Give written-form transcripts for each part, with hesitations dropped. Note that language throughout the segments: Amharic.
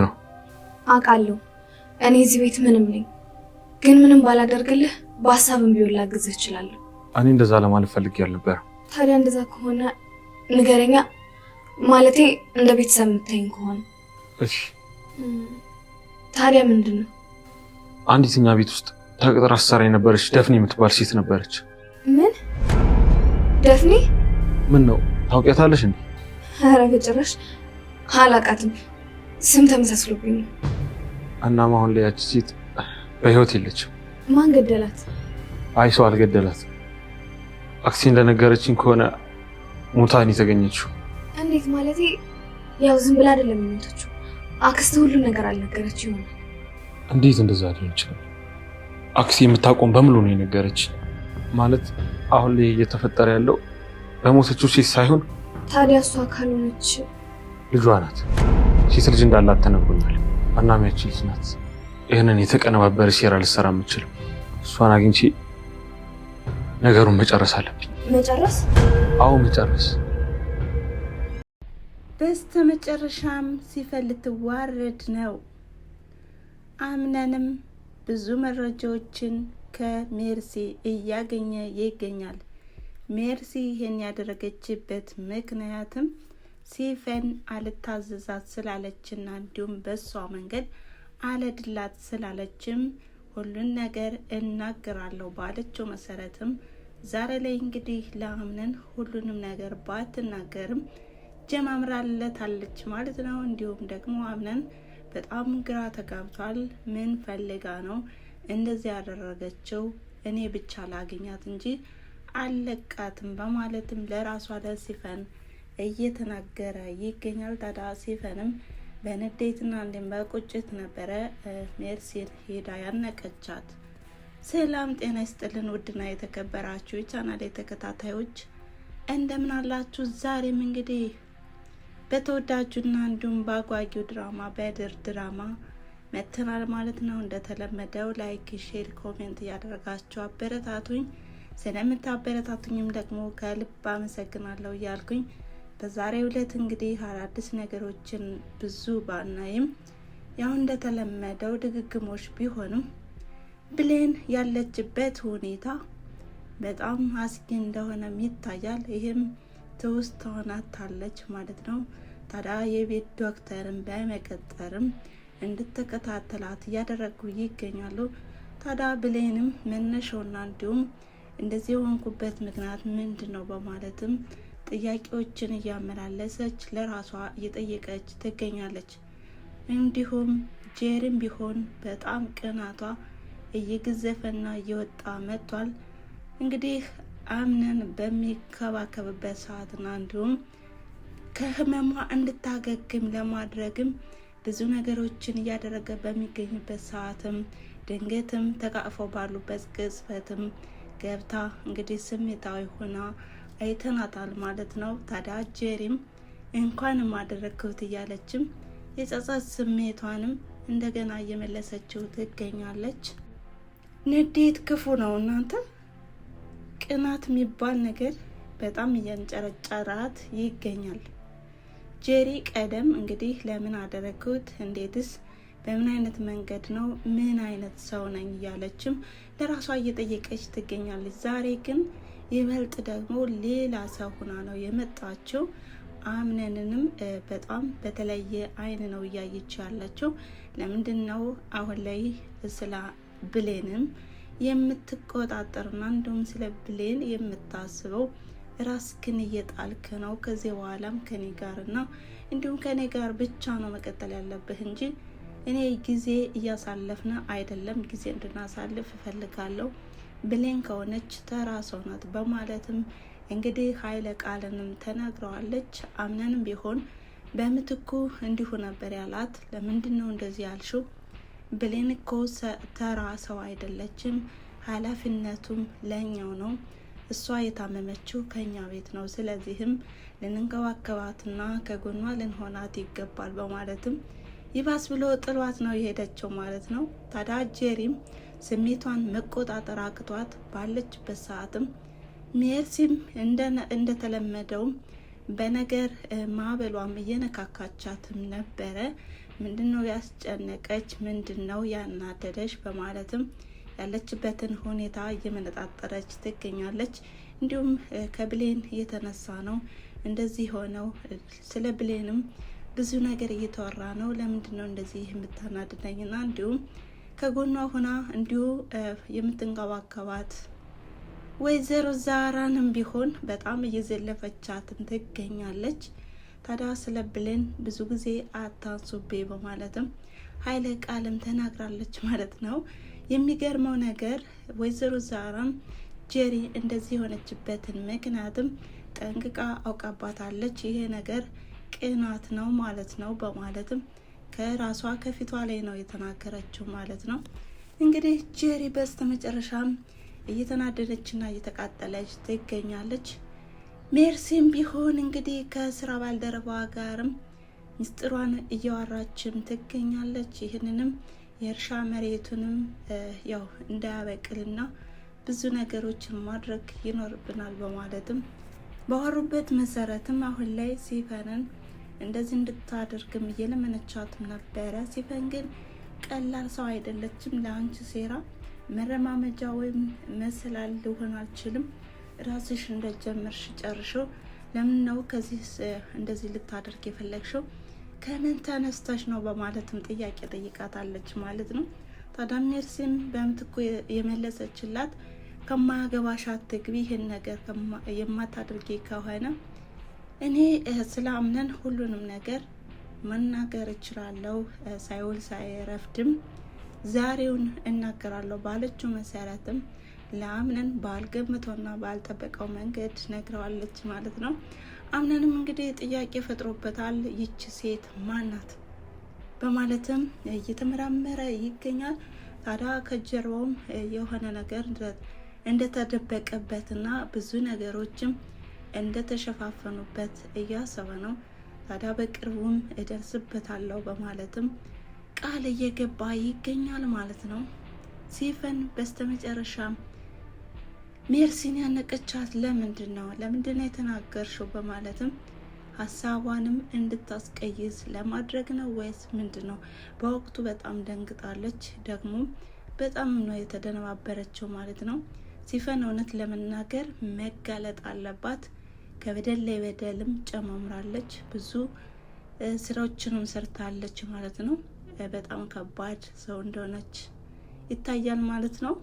ነው አውቃለሁ። እኔ እዚህ ቤት ምንም ነኝ፣ ግን ምንም ባላደርግልህ በሀሳብም ቢሆን ላግዝህ እችላለሁ። እኔ እንደዛ ለማለት ፈልጌ አልነበረም። ታዲያ እንደዛ ከሆነ ንገረኛ፣ ማለቴ እንደ ቤተሰብ የምታይኝ ከሆነ። እሺ። ታዲያ ምንድን ነው? አንዲት እኛ ቤት ውስጥ ተቀጥራ ስትሰራ የነበረች ደፍኔ የምትባል ሴት ነበረች። ምን? ደፍኔ? ምን ነው ታውቂያታለሽ እንዴ? ኧረ በጭራሽ አላውቃትም። ስም ተመሳስሎብኝ ነው። እናም አሁን ላይ ያቺ ሴት በህይወት የለችም። ማን ገደላት? አይ ሰው አልገደላት። አክሲ እንደነገረችኝ ከሆነ ሙታን የተገኘችው። እንዴት? ማለቴ ያው ዝም ብላ አይደለም የሞተችው። አክስት ሁሉ ነገር አልነገረች ይሆናል። እንዴት እንደዛ ሊሆን ይችላል? አክሲ የምታቆም በሙሉ ነው የነገረች። ማለት አሁን ላይ እየተፈጠረ ያለው በሞተችው ሴት ሳይሆን። ታዲያ እሷ ካልሆነች ልጇ ናት። ሴት ልጅ እንዳላት ተነግሮኛል። እናም ያቺ ልጅ ናት ይህንን የተቀነባበረ ሴራ ልትሰራ የምችለው። እሷን አግኝቼ ነገሩን መጨረስ አለብኝ። መጨረስ? አዎ መጨረስ። በስተመጨረሻም ሲፈል ልትዋረድ ነው። አምነንም ብዙ መረጃዎችን ከሜርሲ እያገኘ ይገኛል። ሜርሲ ይህን ያደረገችበት ምክንያትም ሲፈን አልታዘዛት ስላለችና እንዲሁም በሷ መንገድ አለድላት ስላለችም ሁሉን ነገር እናገራለሁ ባለችው መሰረትም ዛሬ ላይ እንግዲህ ለአምነን ሁሉንም ነገር ባትናገርም ጀማምራለታለች ማለት ነው። እንዲሁም ደግሞ አምነን በጣም ግራ ተጋብቷል። ምን ፈልጋ ነው እንደዚህ ያደረገችው? እኔ ብቻ ላገኛት እንጂ አለቃትም በማለትም ለራሷ ለሲፈን እየተናገረ ይገኛል። ታዲያ ሲፈንም በንዴትና እንዲሁም በቁጭት ነበረ ሜርሲን ሄዳ ያነቀቻት። ሰላም ጤና ይስጥልን ውድና የተከበራችሁ የቻናሌ ተከታታዮች እንደምን አላችሁ? ዛሬም እንግዲህ በተወዳጁና እንዲሁም በአጓጊው ድራማ በድር ድራማ መተናል ማለት ነው። እንደተለመደው ላይክ፣ ሼር፣ ኮሜንት እያደረጋችሁ አበረታቱኝ። ስለምታበረታቱኝም ደግሞ ከልብ አመሰግናለሁ እያልኩኝ በዛሬው ዕለት እንግዲህ አዳዲስ ነገሮችን ብዙ ባናይም ያው እንደተለመደው ድግግሞሽ ቢሆንም ብሌን ያለችበት ሁኔታ በጣም አስጊ እንደሆነም ይታያል። ይህም ትውስት ሆናታለች ማለት ነው። ታዲያ የቤት ዶክተርን በመቀጠርም እንድትከታተላት እያደረጉ ይገኛሉ። ታዲያ ብሌንም መነሻውና እንዲሁም እንደዚህ የሆንኩበት ምክንያት ምንድን ነው በማለትም ጥያቄዎችን እያመላለሰች ለራሷ እየጠየቀች ትገኛለች። እንዲሁም ጄሪም ቢሆን በጣም ቅናቷ እየገዘፈና እየወጣ መጥቷል። እንግዲህ አምነን በሚከባከብበት ሰዓትና እንዲሁም ከህመሟ እንድታገግም ለማድረግም ብዙ ነገሮችን እያደረገ በሚገኝበት ሰዓትም ድንገትም ተቃቅፈው ባሉበት ቅጽበትም ገብታ እንግዲህ ስሜታዊ ሆና አይተናታል ማለት ነው። ታዲያ ጄሪም እንኳንም አደረግኩት እያለችም የጸጸት ስሜቷንም እንደገና እየመለሰችው ትገኛለች። ንዴት ክፉ ነው እናንተ። ቅናት የሚባል ነገር በጣም እያንጨረጨራት ይገኛል። ጄሪ ቀደም እንግዲህ ለምን አደረግኩት፣ እንዴትስ፣ በምን አይነት መንገድ ነው፣ ምን አይነት ሰው ነኝ እያለችም ለራሷ እየጠየቀች ትገኛለች። ዛሬ ግን ይበልጥ ደግሞ ሌላ ሰው ሆና ነው የመጣችው። አምነንንም በጣም በተለየ አይን ነው እያየች ያለችው። ለምንድን ነው አሁን ላይ ስለ ብሌንም የምትቆጣጠርና እንዲሁም ስለ ብሌን የምታስበው? ራስክን እየጣልክ ነው። ከዚህ በኋላም ከኔ ጋርና እንዲሁም ከኔ ጋር ብቻ ነው መቀጠል ያለብህ እንጂ እኔ ጊዜ እያሳለፍን አይደለም። ጊዜ እንድናሳልፍ እፈልጋለሁ። ብሌን ከሆነች ተራ ሰው ናት በማለትም እንግዲህ ኃይለ ቃልንም ተናግረዋለች። አምነንም ቢሆን በምትኩ እንዲሁ ነበር ያላት። ለምንድን ነው እንደዚህ ያልሽው? ብሌን እኮ ተራ ሰው አይደለችም፣ ኃላፊነቱም ለኛው ነው። እሷ የታመመችው ከኛ ቤት ነው። ስለዚህም ልንንከባከባትና ከጎኗ ልንሆናት ይገባል በማለትም ይባስ ብሎ ጥሏት ነው የሄደችው ማለት ነው። ታዲያ ጄሪም ስሜቷን መቆጣጠር አቅቷት ባለችበት ሰዓትም ሜርሲም እንደተለመደው በነገር ማዕበሏም እየነካካቻትም ነበረ። ምንድነው ያስጨነቀች? ምንድነው ያናደደች? በማለትም ያለችበትን ሁኔታ እየመነጣጠረች ትገኛለች። እንዲሁም ከብሌን የተነሳ ነው እንደዚህ ሆነው። ስለ ብሌንም ብዙ ነገር እየተወራ ነው። ለምንድነው እንደዚህ የምታናድደኝና እንዲሁም ከጎኗ ሆና እንዲሁ የምትንከባከባት ወይዘሮ ዛራንም ቢሆን በጣም እየዘለፈቻትን ትገኛለች። ታዲያ ስለ ብሌን ብዙ ጊዜ አታንሱቤ በማለትም ኃይለ ቃልም ተናግራለች ማለት ነው። የሚገርመው ነገር ወይዘሮ ዛራም ጄሪ እንደዚህ የሆነችበትን ምክንያትም ጠንቅቃ አውቃባታለች። ይሄ ነገር ቅናት ነው ማለት ነው በማለትም ከራሷ ከፊቷ ላይ ነው የተናገረችው ማለት ነው። እንግዲህ ጄሪ በስተመጨረሻም እየተናደደችና እየተቃጠለች ትገኛለች። ሜርሲም ቢሆን እንግዲህ ከስራ ባልደረባ ጋርም ምስጢሯን እያወራችም ትገኛለች። ይህንንም የእርሻ መሬቱንም ያው እንዳያበቅልና ብዙ ነገሮችን ማድረግ ይኖርብናል በማለትም ባወሩበት መሰረትም አሁን ላይ ሲፈንን እንደዚህ እንድታደርግም እየለመነቻትም ነበረ። ሲፈን ግን ቀላል ሰው አይደለችም። ለአንቺ ሴራ መረማመጃ ወይም መሰላል ልሆን አልችልም። ራስሽ እንደጀመርሽ ጨርሽው። ለምን ነው ከዚህ እንደዚህ ልታደርግ የፈለግሽው? ከምን ተነስተሽ ነው? በማለትም ጥያቄ ጠይቃታለች ማለት ነው። ታዲያ ሜርሲም በምትኩ የመለሰችላት ከማያገባሽ አትግቢ፣ ይህን ነገር የማታደርጊ ከሆነ እኔ ስላምነን ሁሉንም ነገር መናገር እችላለሁ፣ ሳይውል ሳይረፍድም ዛሬውን እናገራለሁ ባለችው መሰረትም ለአምነን ባልገምተውና ባልጠበቀው መንገድ ነግረዋለች ማለት ነው። አምነንም እንግዲህ ጥያቄ ፈጥሮበታል። ይቺ ሴት ማናት በማለትም እየተመራመረ ይገኛል። ታዲያ ከጀርባውም የሆነ ነገር እንደተደበቀበትና ብዙ ነገሮችም እንደተሸፋፈኑበት እያሰበ ነው። ታዲያ በቅርቡም እደርስበታለሁ በማለትም ቃል እየገባ ይገኛል ማለት ነው። ሲፈን በስተመጨረሻም ሜርሲን ያነቀቻት ለምንድን ነው የተናገርሽው? በማለትም ሀሳቧንም እንድታስቀይዝ ለማድረግ ነው ወይስ ምንድን ነው? በወቅቱ በጣም ደንግጣለች። ደግሞ በጣም ነው የተደነባበረችው ማለት ነው። ሲፈን እውነት ለመናገር መጋለጥ አለባት። ከበደል ላይ በደልም ጨማምራለች። ብዙ ስራዎችንም ሰርታለች ማለት ነው። በጣም ከባድ ሰው እንደሆነች ይታያል ማለት ነው።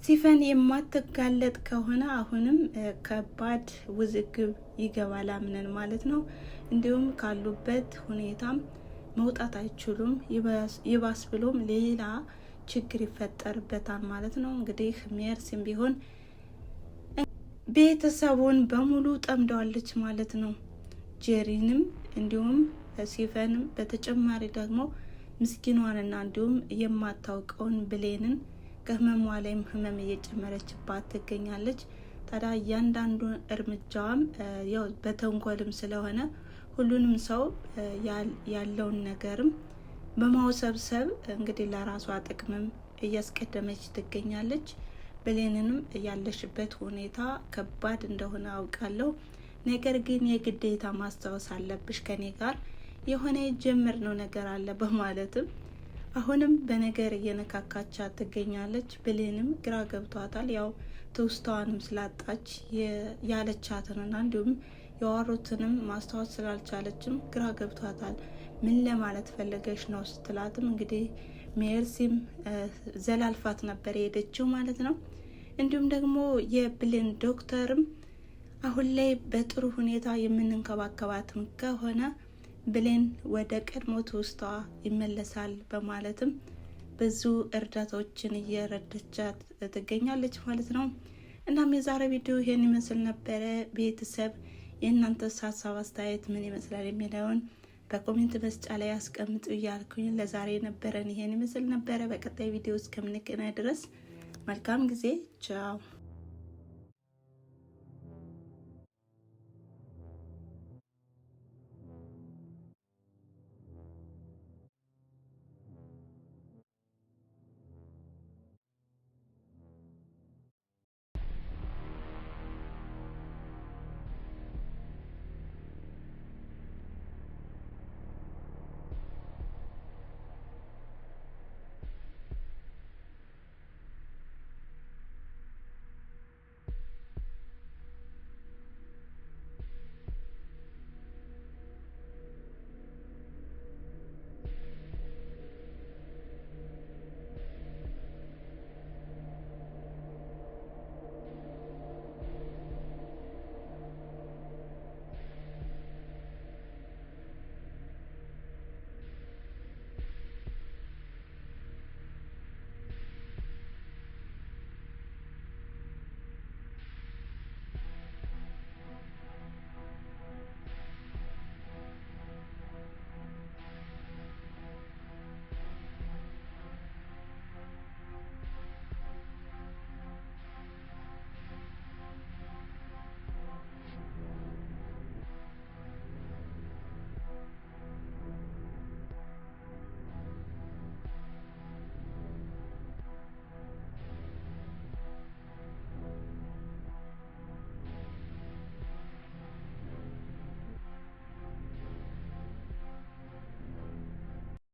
ሲፈን የማትጋለጥ ከሆነ አሁንም ከባድ ውዝግብ ይገባል አምነን ማለት ነው። እንዲሁም ካሉበት ሁኔታም መውጣት አይችሉም። ይባስ ብሎም ሌላ ችግር ይፈጠርበታል ማለት ነው። እንግዲህ ሜርሲም ቢሆን ቤተሰቡን በሙሉ ጠምደዋለች ማለት ነው። ጄሪንም እንዲሁም ሲፈንም በተጨማሪ ደግሞ ምስኪኗንና እንዲሁም የማታውቀውን ብሌንን ከህመሟ ላይም ህመም እየጨመረችባት ትገኛለች። ታዲያ እያንዳንዱ እርምጃዋም ያው በተንኮልም ስለሆነ ሁሉንም ሰው ያለውን ነገርም በማውሰብሰብ እንግዲህ ለራሷ ጥቅምም እያስቀደመች ትገኛለች። ብሌንንም ያለሽበት ሁኔታ ከባድ እንደሆነ አውቃለሁ፣ ነገር ግን የግዴታ ማስታወስ አለብሽ ከኔ ጋር የሆነ የጀመርነው ነገር አለ በማለትም አሁንም በነገር እየነካካቻት ትገኛለች። ብሌንም ግራ ገብቷታል። ያው ትውስታዋንም ስላጣች ያለቻትንና እንዲሁም ያወሩትንም ማስታወስ ስላልቻለችም ግራ ገብቷታል። ምን ለማለት ፈለገች ነው ስትላትም እንግዲህ ሜርሲም ዘላልፋት ነበር የሄደችው ማለት ነው። እንዲሁም ደግሞ የብሌን ዶክተርም አሁን ላይ በጥሩ ሁኔታ የምንንከባከባትም ከሆነ ብሌን ወደ ቀድሞ ትውስታዋ ይመለሳል በማለትም ብዙ እርዳታዎችን እየረዳቻት ትገኛለች ማለት ነው። እናም የዛሬ ቪዲዮ ይሄን ይመስል ነበረ። ቤተሰብ የእናንተስ ሀሳብ አስተያየት ምን ይመስላል የሚለውን በኮሜንት መስጫ ላይ አስቀምጡ እያልኩኝ ለዛሬ ነበረን ይሄን ይመስል ነበረ። በቀጣይ ቪዲዮ እስከምንገናኝ ድረስ መልካም ጊዜ፣ ቻው።